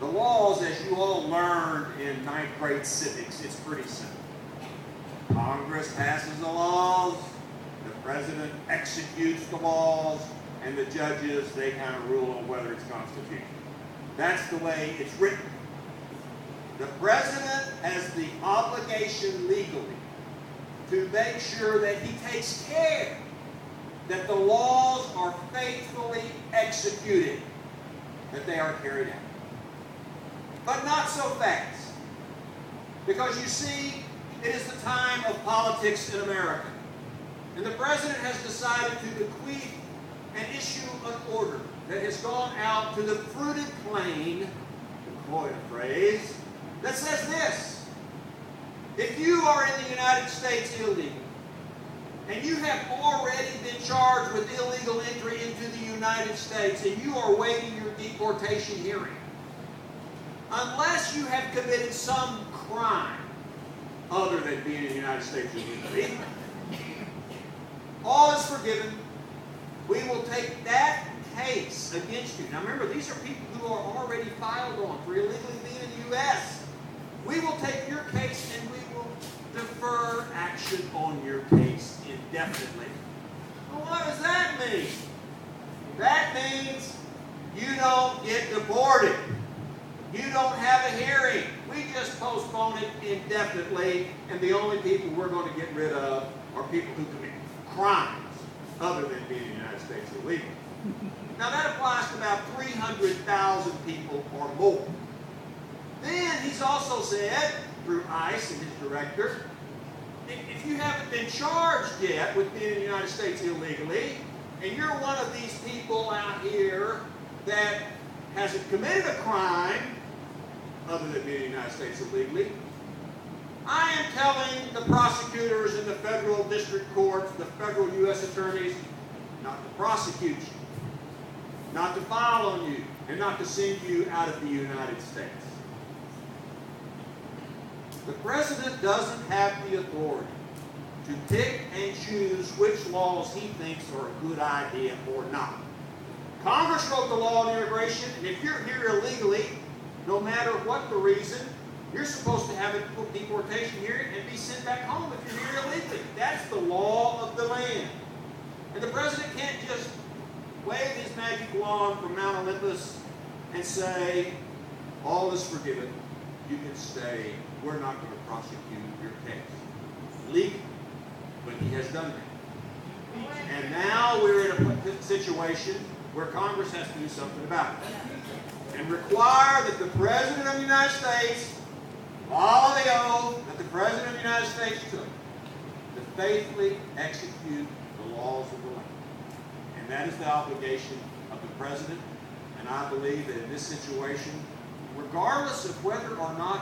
The laws, as you all learned in ninth grade civics, it's pretty simple. Congress passes the laws, the president executes the laws, and the judges, they kind of rule on whether it's constitutional. That's the way it's written. The president has the obligation legally to make sure that he takes care that the laws are faithfully executed, that they are carried out. But not so fast. Because you see, it is the time of politics in America. And the president has decided to bequeath and issue an order that has gone out to the fruited plain, to coin a phrase, that says this: if you are in the United States illegally, and you have already been charged with illegal entry into the United States, and you are waiting your deportation hearing, unless you have committed some crime other than being in the United States illegally, all is forgiven. We will take that case against you. Now remember, these are people who are already filed on for illegally being in the U.S. We will take your case and we will defer action on your case indefinitely. Well, what does that mean? That means you don't get deported. You don't have a hearing. We just postpone it indefinitely, and the only people we're going to get rid of are people who commit crimes other than being in the United States illegal. Now that applies to about 300,000 people or more. Then he's also said, through ICE and his director, if you haven't been charged yet with being in the United States illegally, and you're one of these people out here that hasn't committed a crime other than being in the United States illegally, I am telling the prosecutors in the federal district courts, the federal U.S. attorneys, not to prosecute you, not to file on you, and not to send you out of the United States. The president doesn't have the authority to pick and choose which laws he thinks are a good idea or not. Congress wrote the law on immigration, and if you're here illegally, no matter what the reason, you're supposed to have a deportation hearing and be sent back home if you're here illegally. That's the law of the land. And the president can't just wave his magic wand from Mount Olympus and say, all is forgiven, you can stay, we're not going to prosecute your case. Legally. But he has done that. And now we're in a situation where Congress has to do something about it. And require that the President of the United States follow the oath that the President of the United States took to faithfully execute the laws of the land. And that is the obligation of the President. And I believe that in this situation, regardless of whether or not